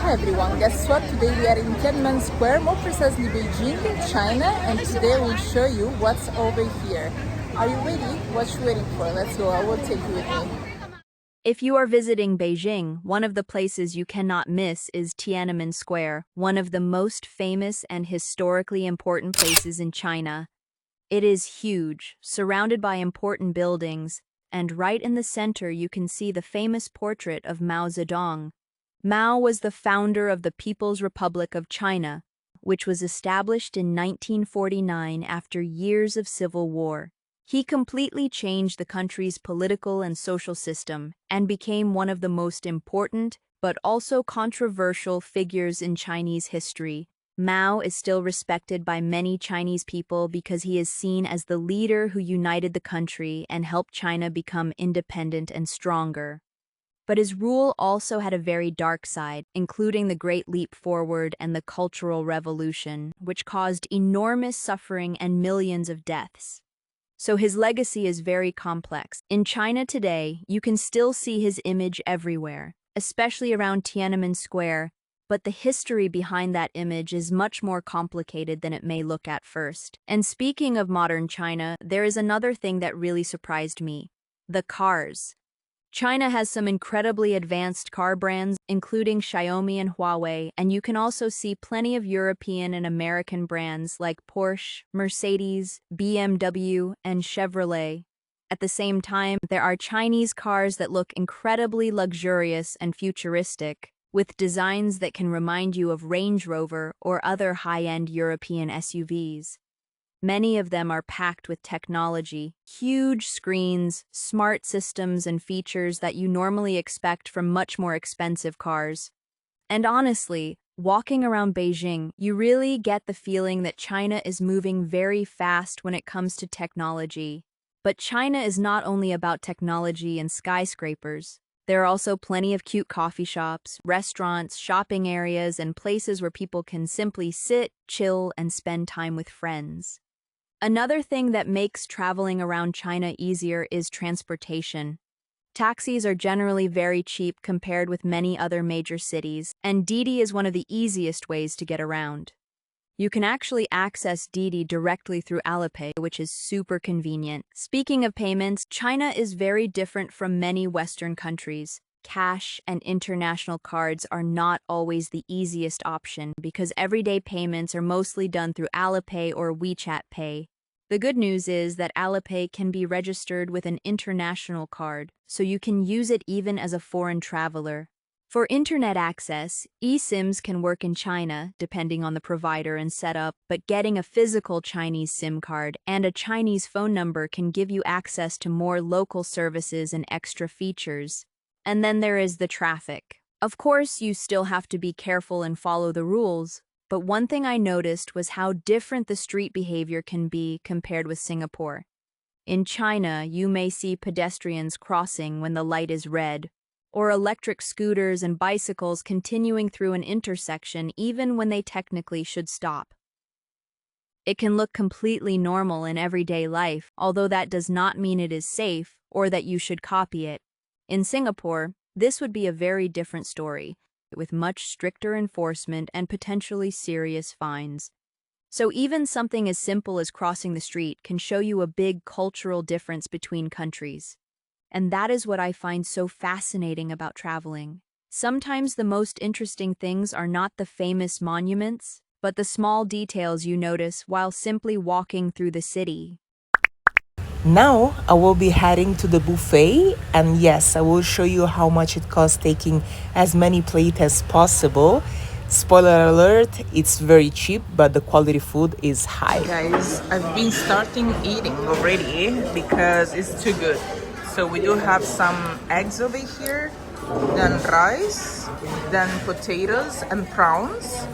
Hi everyone, guess what? Today we are in Tiananmen Square, more precisely Beijing, China, and today we'll show you what's over here. Are you ready? What you waiting for? Let's go, I will take you with me. If you are visiting Beijing, one of the places you cannot miss is Tiananmen Square, one of the most famous and historically important places in China. It is huge, surrounded by important buildings, and right in the center you can see the famous portrait of Mao Zedong. Mao was the founder of the People's Republic of China, which was established in 1949 after years of civil war. He completely changed the country's political and social system and became one of the most important but also controversial figures in Chinese history. Mao is still respected by many Chinese people because he is seen as the leader who united the country and helped China become independent and stronger. But his rule also had a very dark side, including the Great Leap Forward and the Cultural Revolution, which caused enormous suffering and millions of deaths. So his legacy is very complex. In China today, you can still see his image everywhere, especially around Tiananmen Square, but the history behind that image is much more complicated than it may look at first. And speaking of modern China, there is another thing that really surprised me: the cars. China has some incredibly advanced car brands, including Xiaomi and Huawei, and you can also see plenty of European and American brands like Porsche, Mercedes, BMW, and Chevrolet. At the same time, there are Chinese cars that look incredibly luxurious and futuristic, with designs that can remind you of Range Rover or other high-end European SUVs. Many of them are packed with technology, huge screens, smart systems, and features that you normally expect from much more expensive cars. And honestly, walking around Beijing, you really get the feeling that China is moving very fast when it comes to technology. But China is not only about technology and skyscrapers. There are also plenty of cute coffee shops, restaurants, shopping areas, and places where people can simply sit, chill, and spend time with friends. Another thing that makes traveling around China easier is transportation. Taxis are generally very cheap compared with many other major cities, and Didi is one of the easiest ways to get around. You can actually access Didi directly through Alipay, which is super convenient. Speaking of payments, China is very different from many Western countries. Cash and international cards are not always the easiest option because everyday payments are mostly done through Alipay or WeChat Pay. The good news is that Alipay can be registered with an international card, so you can use it even as a foreign traveler. For internet access, eSIMs can work in China, depending on the provider and setup, but getting a physical Chinese SIM card and a Chinese phone number can give you access to more local services and extra features. And then there is the traffic. Of course, you still have to be careful and follow the rules, but one thing I noticed was how different the street behavior can be compared with Singapore. In China, you may see pedestrians crossing when the light is red, or electric scooters and bicycles continuing through an intersection even when they technically should stop. It can look completely normal in everyday life, although that does not mean it is safe or that you should copy it. In Singapore, this would be a very different story, with much stricter enforcement and potentially serious fines. So even something as simple as crossing the street can show you a big cultural difference between countries. And that is what I find so fascinating about traveling. Sometimes the most interesting things are not the famous monuments, but the small details you notice while simply walking through the city. Now I will be heading to the buffet, and yes, I will show you how much it costs taking as many plates as possible. Spoiler alert, it's very cheap, but the quality food is high. Guys, I've been starting eating already because it's too good. So we do have some eggs over here, then rice, then potatoes and prawns.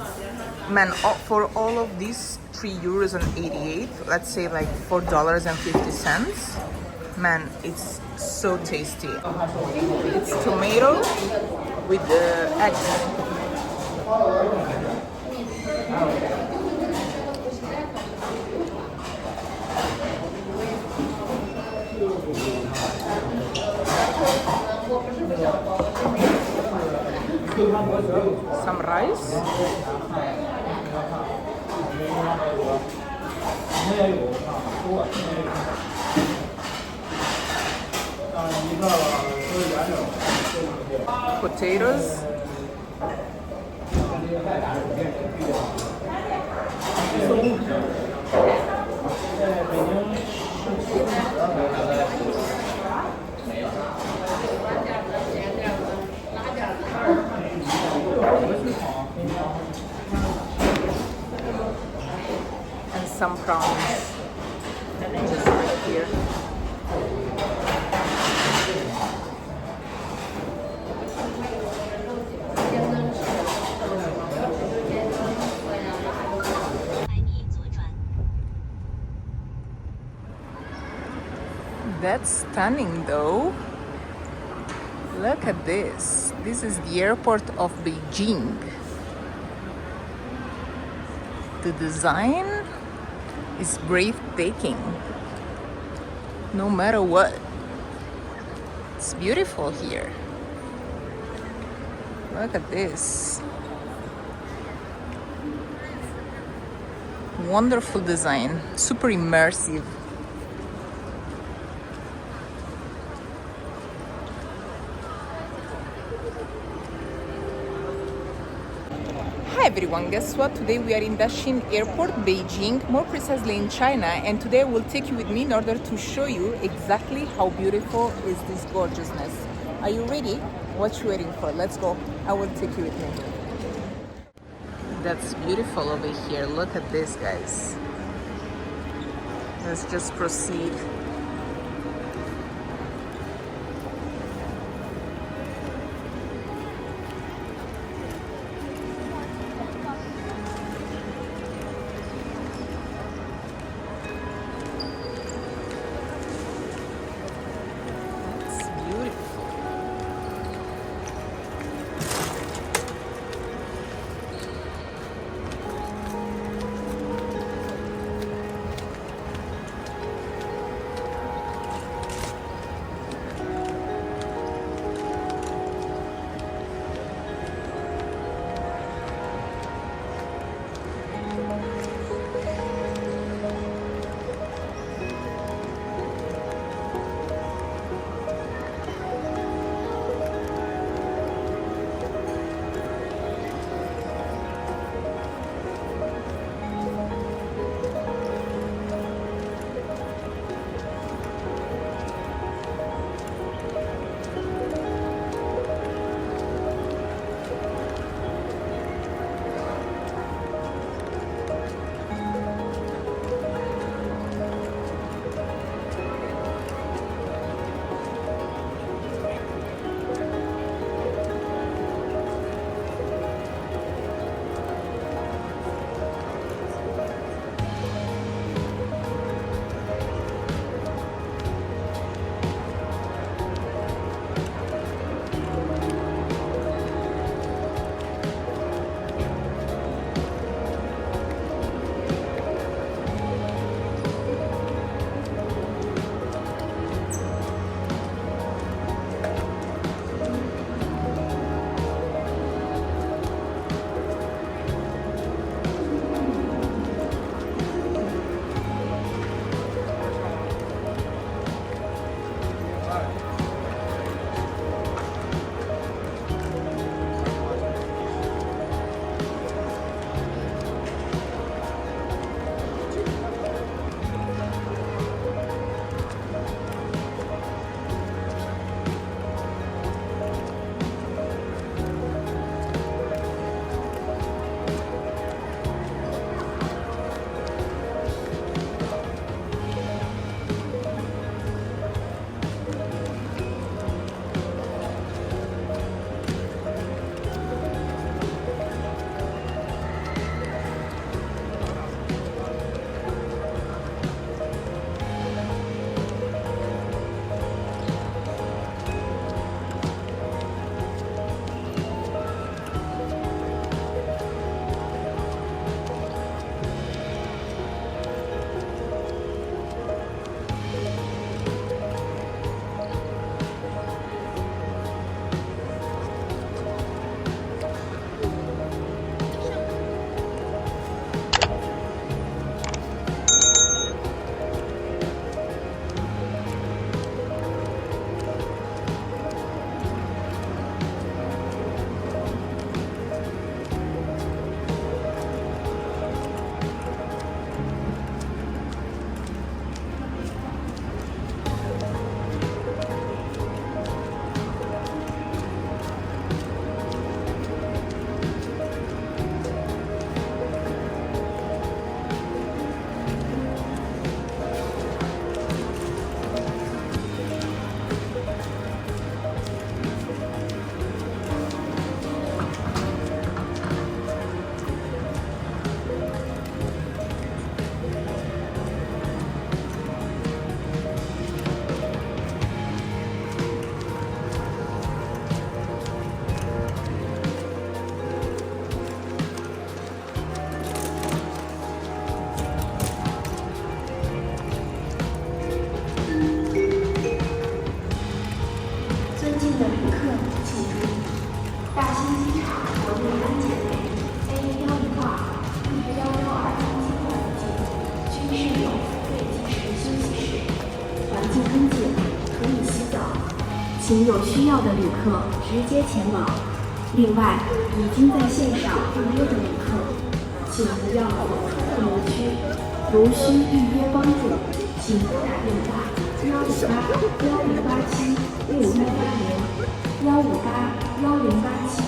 Man, for all of these, €3.88, let's say like $4.50. Man, it's so tasty. It's tomato with the eggs. some rice. Potatoes. And some prawns just right here. That's stunning though. Look at this. This is the airport of Beijing. The design is breathtaking. No matter what. It's beautiful here. Look at this. Wonderful design. Super immersive. Hi everyone, guess what? Today we are in Daxing Airport, Beijing, more precisely in China, and today I will take you with me in order to show you exactly how beautiful is this gorgeousness. Are you ready? What you waiting for? Let's go. I will take you with me. That's beautiful over here. Look at this, guys. Let's just proceed. 请有需要的旅客直接前往。另外，已经在线上预约的旅客，请不要走出候车区。如需预约帮助，请拨打电话158-1087-6180，158-1087-6180。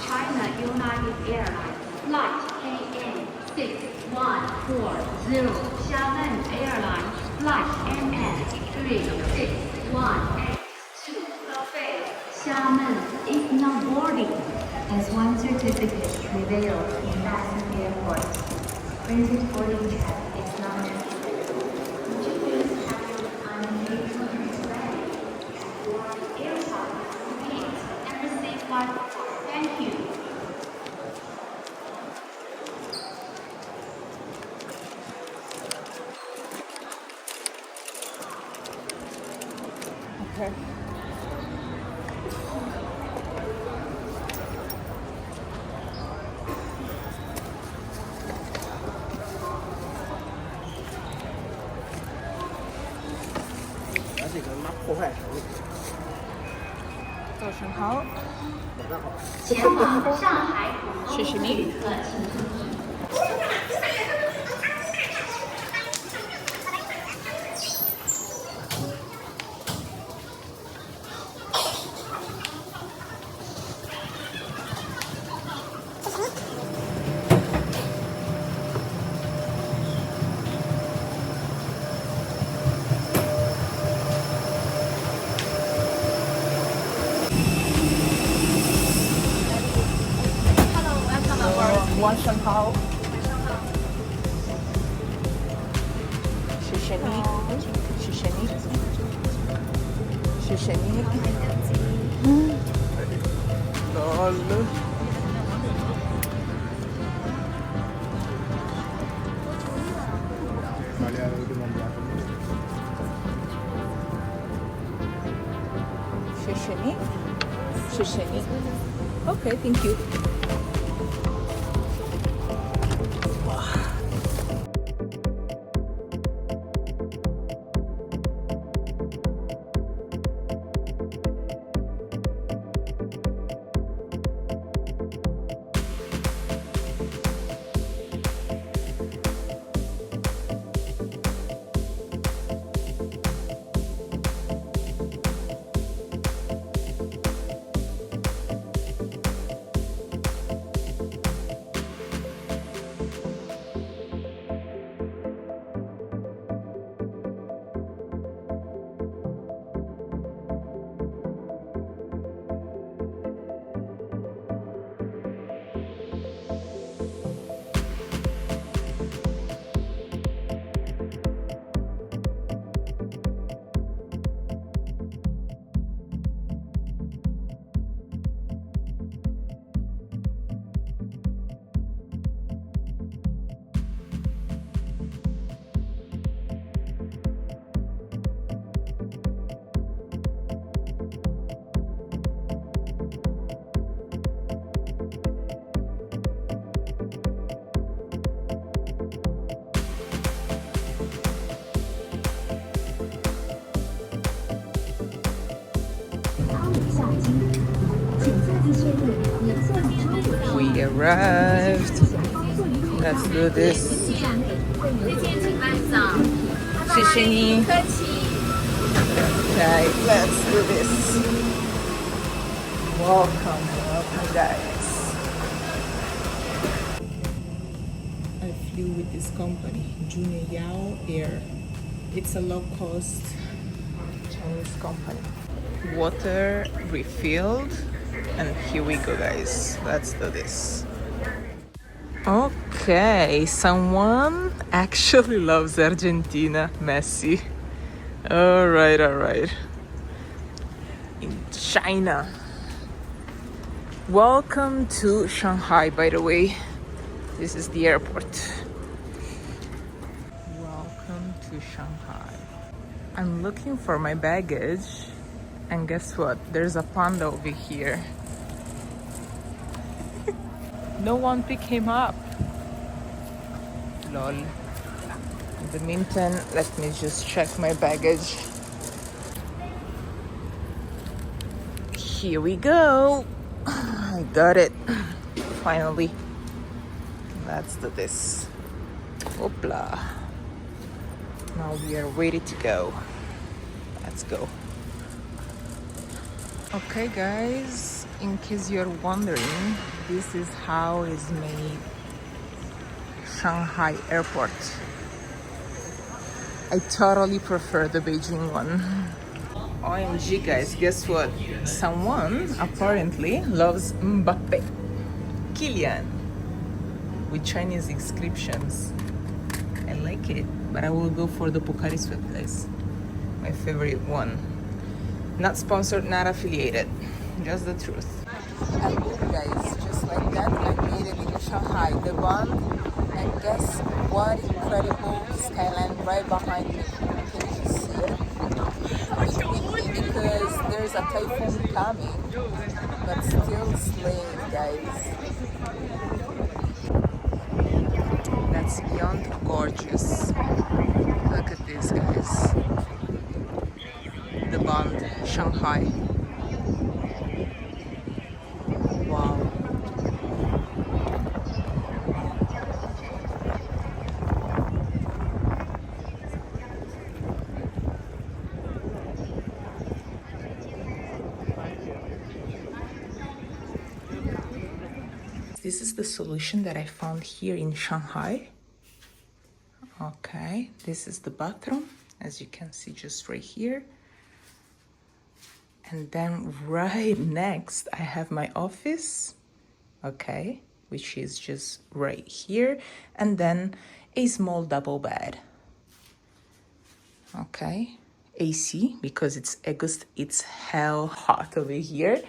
China United Airlines Flight KN 6140, Xiamen Airlines Flight NN 36182, Buffet, Xiamen is now boarding. As one certificate prevails in massive airports, printed boarding check is not necessary. Would you please have your unpaid ready at your airport, repeat, and receive flight report? Thank you. Okay. Shanghai. 前往上海浦谢谢你。旅客请注意。One Shanghai. 谢谢你，谢谢你，谢谢你。到了。谢谢你，谢谢你。Okay, thank you. arrived. Let's do this. 谢谢你. Okay, let's do this. Welcome, welcome guys. I flew with this company, Junior Yao Air. It's a low-cost Chinese company. Water refilled, and here we go guys. Let's do this. Okay, someone actually loves Argentina, Messi. All right. In China. Welcome to Shanghai, by the way. This is the airport. Welcome to Shanghai. I'm looking for my baggage, and guess what? There's a panda over here. No one picked him up. Lol. In the meantime, let me just check my baggage. Here we go. I got it. Finally. Let's do this. Hoopla. Now we are ready to go. Let's go. Okay guys, in case you're wondering, this is how is made Shanghai airport. I totally prefer the Beijing one. OMG guys, guess what? Someone apparently loves Mbappe. Kylian. With Chinese inscriptions. I like it, but I will go for the Pocari Sweat guys. My favorite one. Not sponsored, not affiliated. Just the truth. And look guys, just like that, I made it in Shanghai, the Bund. And guess what incredible skyline right behind me. Can you see it? It's windy because there's a typhoon coming, but still slaying guys. That's beyond gorgeous. Look at this guys. The Bund, Shanghai. Wow. This is the solution that I found here in Shanghai. Okay, this is the bathroom, as you can see just right here. And then right next, I have my office, okay, which is just right here. And then a small double bed. Okay, AC, because it's hell hot over here.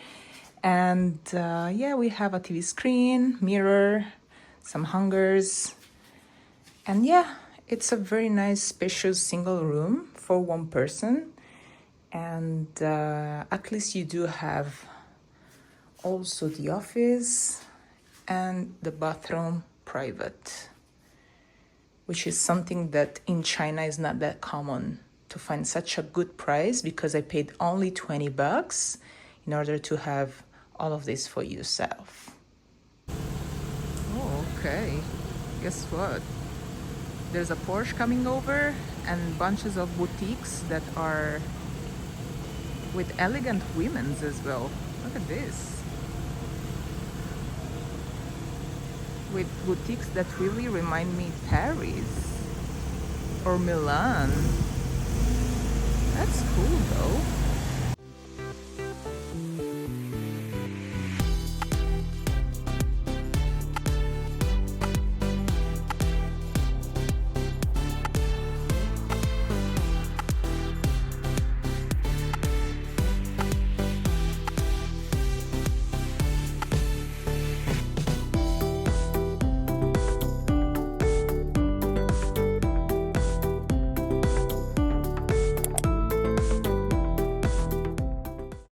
And yeah, we have a TV screen, mirror, some hangers. And yeah, it's a very nice, spacious single room for one person. And at least you do have also the office and the bathroom private, which is something that in China is not that common to find such a good price, because I paid only $20 in order to have all of this for yourself. Oh, okay. Guess what? There's a Porsche coming over and bunches of boutiques that are with elegant women's as well. Look at this. With boutiques that really remind me Paris or Milan. That's cool though.